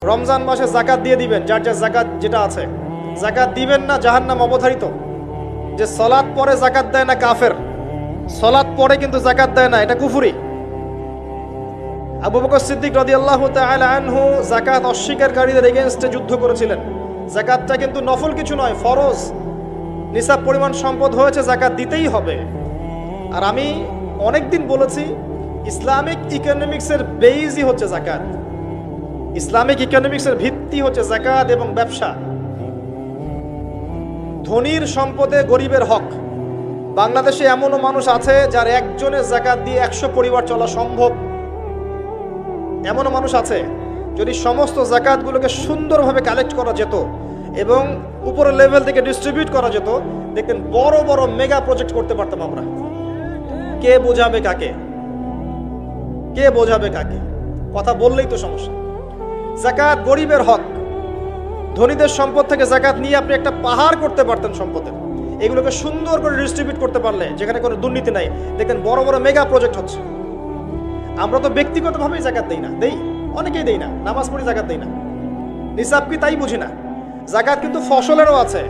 রমজান মাসে যাকাত দিয়ে দিবেন, যার যার যাকাত যেটা আছে। যাকাত দিবেন না, জাহান্নাম অবধারিত। যে সালাত পরে যাকাত দেয় না কাফের, সালাত পরে কিন্তু যাকাত দেয় না, এটা কুফরি। আবু বকর সিদ্দিক রাদিয়াল্লাহু তাআলা আনহু যাকাত অস্বীকারীদের এগেইনস্টে যুদ্ধ করেছিলেন। যাকাতটা কিন্তু নফল কিছু নয়, ফরজ। নিসাব পরিমাণ সম্পদ হয়েছে, যাকাত দিতেই হবে। আর আমি অনেকদিন বলেছি, ইসলামিক ইকোনমিক্সের বেইজই হচ্ছে যাকাত। ইসলামিক ইকোনমিক্সের ভিত্তি হচ্ছে যাকাত এবং ব্যবসা। ধনীর সম্পদে গরিবের হক। বাংলাদেশে এমনও মানুষ আছে যার একজনের যাকাত দিয়ে 100 পরিবার চলা সম্ভব। এমনও মানুষ আছে, যদি সমস্ত যাকাতগুলোকে সুন্দরভাবে কালেক্ট করা যেত এবং উপরের লেভেল থেকে ডিস্ট্রিবিউট করা যেত, দেখতেন বড় বড় মেগা প্রজেক্ট করতে পারতাম আমরা। কে বোঝাবে কাকে? কে বোঝাবে কাকে? কথা বললেই তো সমস্যা। যাকাত গরিবের হক। ধনীদের সম্পদ থেকে যাকাত নিয়ে আপনি একটা পাহাড় করতে পারতেন সম্পদের। এগুলোকে সুন্দর করে ডিস্ট্রিবিউট করতে পারলে, যেখানে কোনো দুর্নীতি নাই, দেখেন বড় বড় মেগা প্রজেক্ট হচ্ছে। আমরা তো ব্যক্তিগতভাবেই যাকাত দেই না, দেই অনেকেই দেই না, নামাজ পড়ি যাকাত দেই না। নিসাব কি তাই বুঝি না। যাকাত কিন্তু ফসলেরও আছে,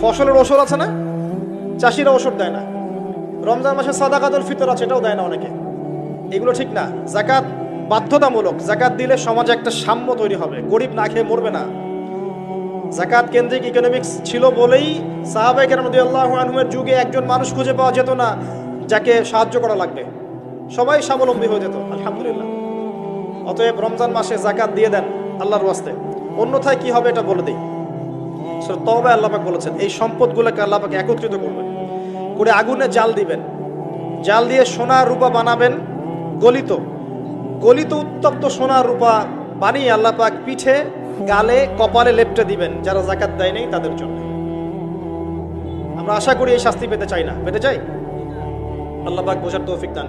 ফসলের ওষুধ আছে না, চাষিরা ওষুধ দেয় না। রমজান মাসে সাদাকাতুল ফিতর আছে, এটাও দেয় না অনেকে। এগুলো ঠিক না। যাকাত বাধ্যতামূলক। যাকাত দিলে সমাজে একটা সাম্য তৈরি হবে, গরিব না খেয়ে মরবে না। যাকাত কেন্দ্রিক ইকোনমিক্স ছিল বলেই সাহাবায়ে কেরাম রাদিয়াল্লাহু আনহুমের যুগে একজন মানুষ খুঁজে পাওয়া যেত না যাকে সাহায্য করা লাগবে, সবাই স্বাবলম্বী হয়ে যেত, আলহামদুলিল্লাহ। অতএব রমজান মাসে যাকাত দিয়ে দেন আল্লাহর ওয়াস্তে, অন্যথায় কি হবে এটা বলে দিই। সূরা তাওবায় আল্লাহ পাক বলেছেন, এই সম্পদগুলোকে আল্লাহ পাক একত্রিত করবেন, করে আগুনে জাল দিবেন, জাল দিয়ে সোনা রূপা বানাবেন, গলিত গলিত উত্তপ্ত সোনা রূপা বানিয়ে আল্লাহ পাক পিঠে, গালে, কপালে লেপটে দিবেন যারা যাকাত দেয় নাই তাদের জন্য। আমরা আশা করি এই শাস্তি পেতে চাই না, পেতে চাই? আল্লাহ পাক বোঝার তৌফিক দান।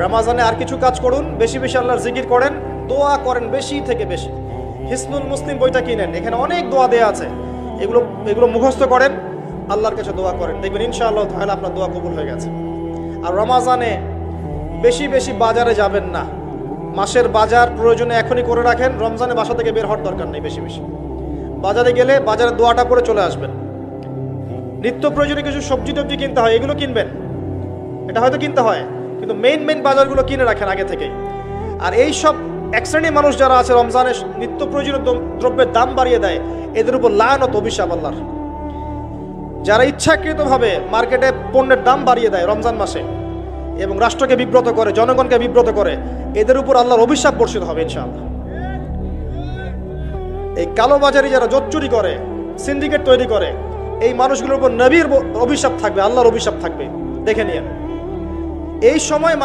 রমজানে আর কিছু কাজ করুন, বেশি বেশি আল্লাহর জিকির করেন, দোয়া করেন বেশি থেকে বেশি। হিসনুল মুসলিম বইটা কিনেন, এখানে অনেক দোয়া দেয়া আছে, এগুলো মুখস্থ করেন, আল্লাহর কাছে দোয়া করেন, দেখবেন ইনশাআল্লাহ তাআলা আপনার দোয়া কবুল হয়ে গেছে। আর রমজানে বেশি বেশি বাজারে যাবেন না। মাসের বাজার প্রয়োজনে এখনই করে রাখেন, রমজানে বাসা থেকে বের হওয়ার দরকার নেই। বেশি বেশি বাজারে গেলে বাজারের দোয়াটা পরে চলে আসবেন। নিত্য প্রয়োজনে কিছু সবজি টবজি কিনতে হয়, এগুলো কিনবেন, এটা হয়তো কিনতে হয়, কিন্তু মেইন বাজারগুলো কিনে রাখেন আগে থেকেই। আর এই সব এক শ্রেণীর মানুষ যারা আছে রমজানে নিত্য প্রয়োজনীয় দ্রব্যের দাম বাড়িয়ে দেয়, এদের উপর লানত অভিশাপ আল্লাহর। যারা ইচ্ছাকৃতভাবে মার্কেটে পণ্যের দাম বাড়িয়ে দেয় রমজান মাসে এবং রাষ্ট্রকে বিব্রত করে, জনগণকে বিব্রত করে, এদের উপর আল্লাহর অভিশাপ বর্ষিত হবে ইনশাআল্লাহ। এই কালোবাজারি যারা জোচ্চুরি করে, সিন্ডিকেট তৈরি করে, এই মানুষগুলোর উপর নবীর অভিশাপ থাকবে, আল্লাহর অভিশাপ থাকবে, দেখে নিয়ে। এই সময়